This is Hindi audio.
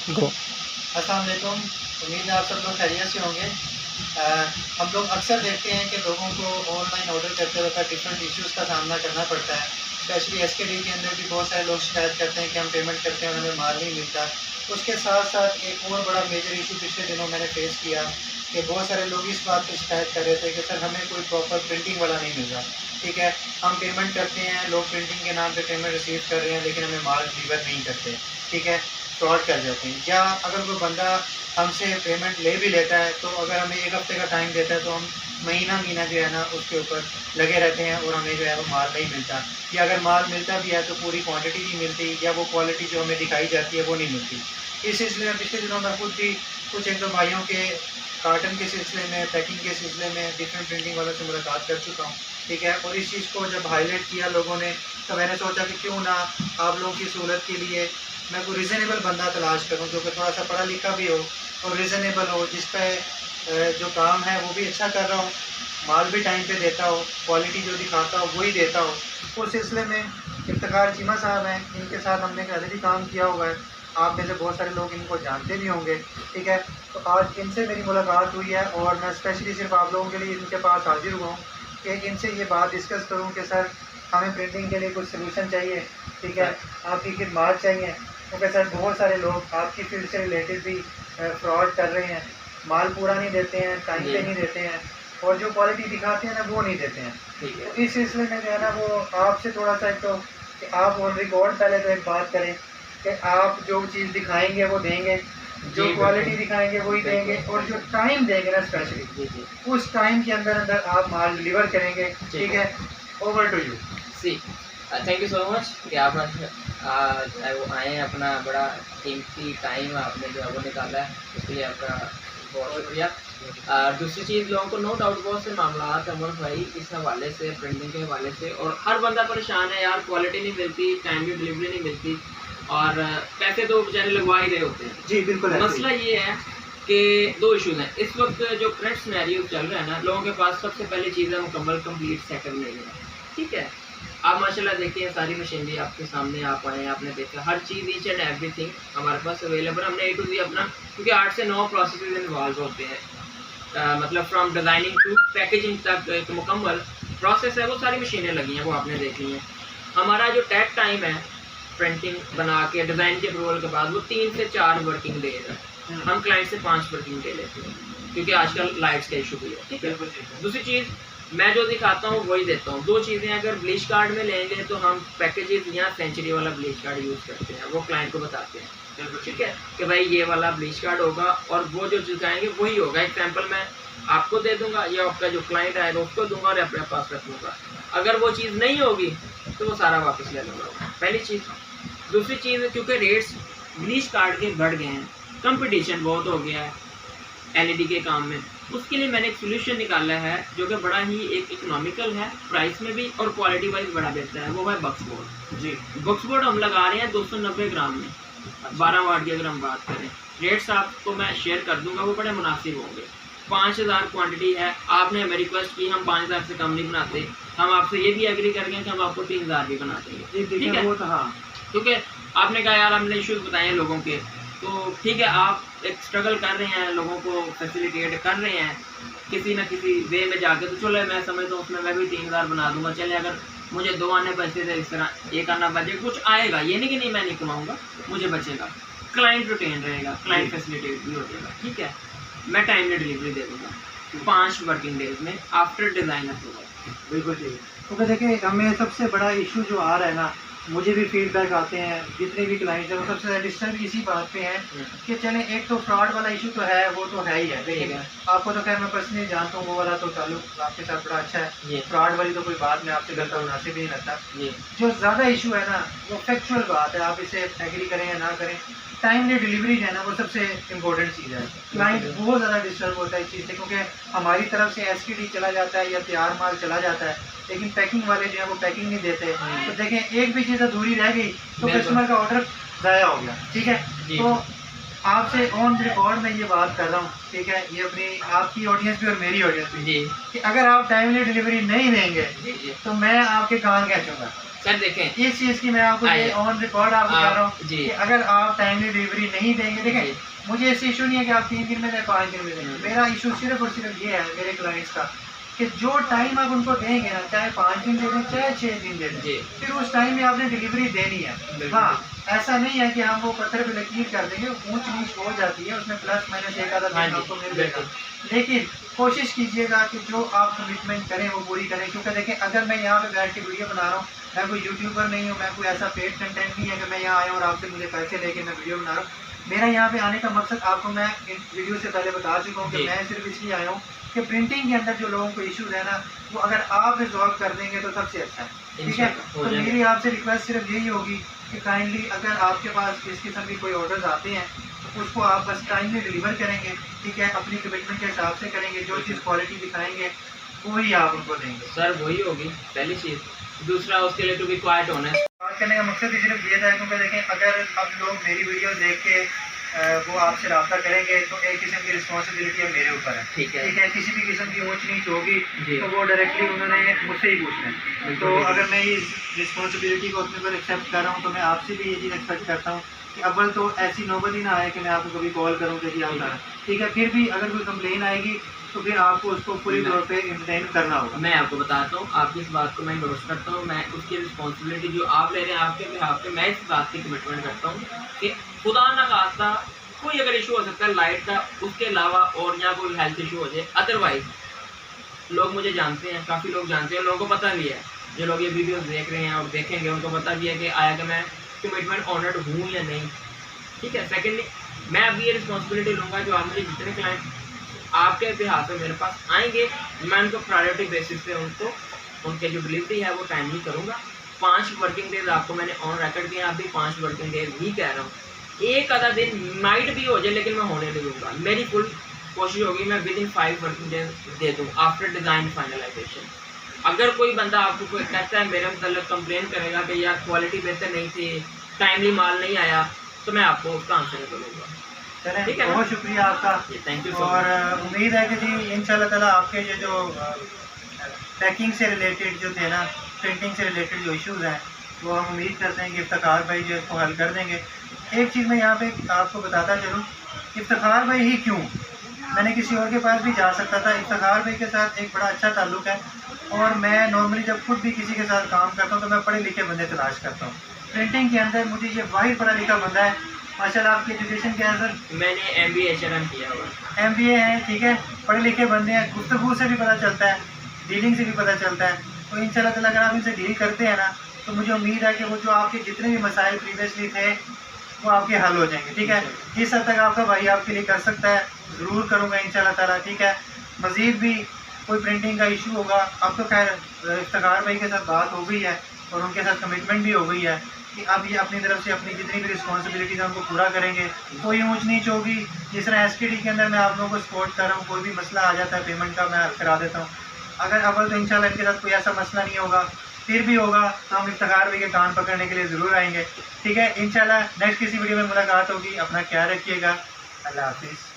गो। अस्सलाम वालेकुम। उम्मीद है आप सब लोग खैरियत से होंगे। हम लोग अक्सर देखते हैं कि लोगों को ऑनलाइन ऑर्डर करते वक्त डिफरेंट इश्यूज़ का सामना करना पड़ता है। स्पेशली एसकेडी के अंदर भी बहुत सारे लोग शिकायत करते हैं कि हम पेमेंट करते हैं और हमें माल नहीं मिलता। उसके साथ साथ एक और बड़ा मेजर इशू पिछले दिनों मैंने फेस किया कि बहुत सारे लोग इस बात की शिकायत कर रहे थे कि सर हमें कोई प्रॉपर प्रिंटिंग वाला नहीं मिल रहा। ठीक है, हम पेमेंट करते हैं, लोग प्रिंटिंग के नाम पे पेमेंट रिसीव कर रहे हैं लेकिन हमें माल डिलीवर नहीं करते। ठीक है, फ्रॉड कर जाते हैं। या अगर कोई बंदा हमसे पेमेंट ले भी लेता है तो अगर हमें 1 हफ़्ते का टाइम देता है तो हम महीना जो है ना उसके ऊपर लगे रहते हैं और हमें जो है वो माल नहीं मिलता। या अगर माल मिलता भी है तो पूरी क्वांटिटी नहीं मिलती या वो क्वालिटी जो हमें दिखाई जाती है वो नहीं मिलती। इस सिलसिले में पिछले दिनों मैं खुद भी कुछ 1-2 भाइयों के कार्टन के सिलसिले में, पैकिंग के सिलसिले में डिफरेंट प्रिंटिंग वालों से मुलाकात कर चुका हूँ। ठीक है, और इस चीज़ को जब हाईलाइट किया लोगों ने तो मैंने सोचा कि क्यों ना आप लोगों की सहूलत के लिए मैं कोई रीज़नेबल बंदा तलाश करूँ जो कि थोड़ा सा पढ़ा लिखा भी हो और रीज़नेबल हो, जिस पे जो काम है वो भी अच्छा कर रहा हो, माल भी टाइम पे देता हो, क्वालिटी जो दिखाता हो वही देता हो। उस सिलसिले में इफ्तिखार चीमा साहब हैं, इनके साथ हमने पहले भी काम किया हुआ है। आप में से बहुत सारे लोग इनको जानते भी होंगे। ठीक है, तो आज इनसे मेरी मुलाकात हुई है और मैं स्पेशली सिर्फ आप लोगों के लिए इनके पास हाजिर हुआ हूँ कि इनसे ये बात डिस्कस करूँ कि सर हमें प्रिंटिंग के लिए कुछ सलूशन चाहिए। ठीक है, आपकी खिदमत चाहिए क्योंकि सर बहुत सारे लोग आपकी फील्ड से रिलेटेड भी फ्रॉड कर रहे हैं, माल पूरा नहीं देते हैं, टाइम पे नहीं देते हैं और जो क्वालिटी दिखाते हैं ना वो नहीं देते हैं। तो इस सिलसिले में जो है ना वो आपसे थोड़ा सा एक तो कि आप ऑन रिकॉर्ड पहले तो एक बात करें कि आप जो चीज़ दिखाएंगे वो देंगे, जो क्वालिटी दिखाएंगे वही देंगे और जो टाइम देंगे ना स्पेशली उस टाइम के अंदर अंदर आप माल डिलीवर करेंगे। ठीक है, over to you. See thank you so much कि आप आज आए हैं, अपना बड़ा कीमती टाइम आपने जो है वो निकाला है, उसके लिए आपका बहुत शुक्रिया। दूसरी चीज़, लोगों को नो डाउट बहुत से मामला अमर भाई इस हवाले से, प्रिंटिंग के हवाले से, और हर बंदा परेशान है यार, क्वालिटी नहीं मिलती, टाइमली डिलीवरी नहीं मिलती और पैसे तो बेचारे लगवा ही रहे होते हैं। जी बिल्कुल। मसला ये है कि दो इशूज़ हैं इस वक्त जो करंट सिनेरियो चल रहा है ना, लोगों के पास सबसे पहली चीज़ है मुकम्मल कंप्लीट सेटअप नहीं है। ठीक है, आप माशाल्लाह देखिए सारी मशीनरी आपके सामने आप आए हैं, आपने देखा हर चीज़ ईच एंड एवरीथिंग हमारे पास अवेलेबल, हमने ए टू ज़ेड अपना, क्योंकि 8 से 9 प्रोसेस इन्वॉल्व होते हैं, मतलब फ्रॉम डिज़ाइनिंग टू पैकेजिंग तक एक मुकम्मल प्रोसेस है, वो सारी मशीनें लगी हैं, वो आपने देख ली हैं। हमारा जो टेक टाइम है प्रिंटिंग बना के डिज़ाइन के अप्रूवल के बाद वो 3 से 4 वर्किंग डेज है, हम क्लाइंट से 5 वर्किंग डे लेते हैं क्योंकि आजकल लाइट्स का इशू भी है। ठीक है, दूसरी चीज़ मैं जो दिखाता हूँ वही देता हूँ। दो चीज़ें, अगर ब्लीच कार्ड में लेंगे तो हम पैकेजेस या सेंचुरी वाला ब्लीच कार्ड यूज़ करते हैं, वो क्लाइंट को बताते हैं। ठीक है कि भाई ये वाला ब्लीच कार्ड होगा और वो जो दिखाएंगे वही होगा। एग्जाम्पल मैं आपको दे दूंगा या आपका जो क्लाइंट आएगा उसको दूंगा और अपने पास रख लूँगा। अगर वो चीज़ नहीं होगी तो वो सारा वापस ले लूँगा, पहली चीज़। दूसरी चीज़, क्योंकि रेट्स ब्लीच कार्ड के बढ़ गए हैं, कंपटीशन बहुत हो गया है एलईडी के काम में, उसके लिए मैंने एक सोल्यूशन निकाला है जो कि बड़ा ही एक इकोनॉमिकल है प्राइस में भी और क्वालिटी वाइज बड़ा बेहतर है, वो है बक्स बोर्ड। जी, बक्स बोर्ड हम लगा रहे हैं 290 ग्राम में, 12 वाट की अगर हम बात करें। रेट्स आपको मैं शेयर कर दूंगा, वो बड़े मुनासिब होंगे। 5000 क्वांटिटी है, आपने हमें रिक्वेस्ट की, हम 5000 से कम नहीं बनाते, हम आपसे ये भी एग्री करेंगे कि हम आपको 3000 भी बना देंगे। ठीक है, हाँ, क्योंकि आपने कहा यार हमने इश्यूज बताए लोगों के, तो ठीक है आप एक स्ट्रगल कर रहे हैं, लोगों को फैसिलिटेट कर रहे हैं किसी न किसी वे में जाके, तो चलो मैं समझता हूँ उसमें मैं भी 3000 बना दूंगा। चले अगर मुझे 2 आने बचते थे, इस तरह 1 आना बचे, कुछ आएगा, ये नहीं कि नहीं मैं नहीं कमाऊँगा, मुझे बचेगा, क्लाइंट रिटेन रहेगा, क्लाइंट फैसिलिटेट भी हो जाएगा। ठीक है, मैं टाइमली डिलीवरी दे दूँगा 5 वर्किंग डेज में आफ्टर डिज़ाइन अप्रूवल। बिल्कुल ठीक है। क्योंकि देखिए हमें सबसे बड़ा इशू जो आ रहा है ना, मुझे भी फीडबैक आते हैं, जितने भी क्लाइंट्स हैं वो सबसे सेटिस्फाइड इसी बात पे हैं कि चलें एक तो फ्रॉड वाला इशू तो है, वो तो है ही है। देखिए आपको तो खैर मैं पर्सनली जानता हूँ, वो वाला तो ताल्लुक आपके साथ बड़ा अच्छा है, फ्रॉड वाली तो कोई बात मैं आपसे करता मुनासिब ही नहीं लगता। जो ज़्यादा इशू है ना वो फैक्चुअल बात है, आप इसे एग्री करें या ना करें, टाइमली डिलीवरी है ना वो सबसे इम्पोर्टेंट चीज़ है। क्लाइंट बहुत ज़्यादा डिस्टर्ब होता है इस चीज़ से, क्योंकि हमारी तरफ से एसकेडी चला जाता है या तैयार माल चला जाता है, लेकिन पैकिंग वाले जो है वो पैकिंग नहीं देते। तो देखें एक भी चीज़ अधूरी रह गई तो कस्टमर का ऑर्डर ज़ाया हो गया। ठीक है, तो आपसे ऑन रिकॉर्ड में ये बात कर रहा हूँ, ठीक है, ये अपनी आपकी ऑडियंस भी और मेरी ऑडियंस भी, कि अगर आप टाइमली डिलीवरी नहीं देंगे तो मैं आपके कान खींचूंगा। सर देखें इस चीज़ की मैं आपको ये ऑन रिकॉर्ड आपको कह रहा हूँ कि अगर आप टाइमली डिलीवरी नहीं देंगे, देखें मुझे ऐसे इशू नहीं है कि आप 3 दिन में दें 5 दिन में दें, मेरा इशू सिर्फ और सिर्फ ये है मेरे क्लाइंट्स का कि जो टाइम आप उनको देंगे ना, चाहे 5 दिन दे दें चाहे 6 दिन दे दें, फिर उस टाइम में आपने डिलीवरी देनी है। हाँ, ऐसा नहीं है कि हम वो पत्थर पे लकीर कर देंगे, ऊंच नीच हो जाती है उसमें, प्लस माइनस एक आधा दिन आपको मिल जाएगा, लेकिन कोशिश कीजिएगा कि जो आप कमिटमेंट करें वो पूरी करें। क्योंकि देखें अगर मैं यहाँ पे बैठ के वीडियो बना रहा हूँ, मैं कोई यूट्यूबर नहीं हूँ, मैं कोई ऐसा पेड कंटेंट नहीं है कि मैं यहाँ आया और आपसे मुझे पैसे लेके मैं वीडियो बना रहा हूँ। मेरा यहाँ पे आने का मकसद आपको मैं इन वीडियो से पहले बता चुका हूँ कि मैं सिर्फ इसलिए आया हूँ कि प्रिंटिंग के अंदर जो लोगों को इशूज़ है ना, वो अगर आप रिजॉल्व कर देंगे तो सबसे अच्छा है, ठीक है। तो मेरी आपसे रिक्वेस्ट सिर्फ यही होगी कि काइंडली अगर आपके पास इस किस्म की कोई ऑर्डर्स आते हैं तो उसको आप बस टाइम में डिलीवर करेंगे, ठीक है, अपनी कमिटमेंट के हिसाब से करेंगे, जो चीज़ क्वालिटी दिखाएंगे वही आप उनको देंगे। सर वही होगी पहली चीज़। दूसरा उसके लिए टू बी क्वाइट होना है। बात करने का मकसद ही सिर्फ ये था क्योंकि देखें अगर अब लोग मेरी वीडियो देख के वो आपसे रब्ता करेंगे तो एक किस्म की रिस्पॉन्सिबिलिटी है मेरे ऊपर है, ठीक है। किसी भी किस्म की ऊंच नीच होगी तो वो डायरेक्टली उन्होंने मुझसे ही पूछना है। तो अगर मैं इस रिस्पॉन्सिबिलिटी को अपने ऊपर एक्सेप्ट कर रहा हूँ तो मैं आपसे भी ये चीज़ एक्सपेक्ट करता हूँ कि अव्वल तो ऐसी नौबत ही ना आए कि मैं आपको कभी कॉल करूँ कि जी आप, ठीक है, फिर भी अगर कोई कंप्लेन आएगी तो फिर आपको उसको पूरी तौर पे इम्प्लीमेंट करना होगा। मैं आपको बताता हूँ, आपकी इस बात को मैं भरोसा करता हूँ, मैं उसकी रिस्पॉन्सिबिलिटी जो आप ले रहे हैं आपके बिहाफ पे, मैं इस बात की कमिटमेंट करता हूँ कि खुदा ना खास्ता कोई अगर इशू हो सकता है लाइट का, उसके अलावा और या कोई हेल्थ इशू हो जाए, अदरवाइज लोग मुझे जानते हैं, काफ़ी लोग जानते हैं, लोगों को पता भी है, जो लोग ये वीडियोस देख रहे हैं और देखेंगे उनको पता भी है कि आया कि मैं कमिटमेंट ऑनर्ड हूँ या नहीं, ठीक है। सेकेंडली मैं अभी ये रिस्पॉन्सिबिलिटी लूँगा, जो आप मुझे जितने क्लाइंट आपके बिहाफ पे मेरे पास आएंगे, मैं उनको प्रायोरिटी बेसिस पे उनको उनके जो डिलीवरी है वो टाइमली करूँगा। 5 वर्किंग डेज आपको मैंने ऑन रिकॉर्ड दिया, अभी 5 वर्किंग डेज ही कह रहा हूँ। एक आधा दिन नाइट भी हो जाए लेकिन मैं होने नहीं दूँगा, मेरी फुल कोशिश होगी मैं विद इन 5 वर्किंग डेज दे दूँ आफ्टर डिज़ाइन फाइनलाइजेशन। अगर कोई बंदा आपको कोई कहता है मेरे मतलब कंप्लेन करेगा कि यार क्वालिटी बेहतर नहीं थी, टाइमली माल नहीं आया, तो मैं आपको उसका आंसर करूँगा। चलें, ठीक है, बहुत शुक्रिया आपका, थैंक यू। और उम्मीद है कि जी इंशाल्लाह ताला आपके ये जो पैकिंग से रिलेटेड जो थे ना, प्रिंटिंग से रिलेटेड जो इश्यूज़ हैं वो हम उम्मीद करते हैं कि इफ्तिखार भाई जो इसको हल कर देंगे। एक चीज़ मैं यहाँ पे आपको बताता चलूँ, इफ्तिखार भाई ही क्यों, मैंने किसी और के पास भी जा सकता था। इफ्तिखार भाई के साथ एक बड़ा अच्छा ताल्लुक है और मैं नॉर्मली जब खुद भी किसी के साथ काम करता हूँ तो मैं पढ़े लिखे बंदे तलाश करता हूँ। प्रिंटिंग के अंदर मुझे ये वाहिद पढ़ा लिखा बंदा है। माशाल्लाह, आपकी एजुकेशन क्या है सर? मैंने MBA HRM किया हुआ है। MBA है, ठीक है, पढ़े लिखे बंदे हैं, गुफ्तगू से भी पता चलता है, डीलिंग से भी पता चलता है। तो इंशाल्लाह ताला अगर आप इनसे डील करते हैं ना तो मुझे उम्मीद है कि वो जो आपके जितने भी मसाइल प्रीवियसली थे वो आपके हल हो जाएंगे, ठीक है। जिस हद तक आपका भाई आपके लिए कर सकता है ज़रूर करूँगा इंशाल्लाह ताला, ठीक है। मज़ीद भी कोई प्रिंटिंग का इशू होगा, अब तो खैर इफ्तिखार भाई के साथ बात हो गई है और उनके साथ कमिटमेंट भी हो गई है कि अब ये अपनी तरफ से अपनी जितनी भी रिस्पॉन्सिबिलिटीज़ उनको पूरा करेंगे। कोई ऊंच नीच होगी, जिस तरह SKD के अंदर मैं आप लोगों को सपोर्ट कर रहा हूँ, कोई भी मसला आ जाता है पेमेंट का मैं हल करा देता हूँ। अगर अव्वल तो इंशाल्लाह इनके साथ कोई ऐसा मसला नहीं होगा, फिर भी होगा तो हम इफ्तिखार भाई के कान पकड़ने के लिए ज़रूर आएंगे, ठीक है। इंशाल्लाह नेक्स्ट किसी वीडियो में मुलाकात होगी। अपना ख्याल रखिएगा। अल्लाह हाफिज़।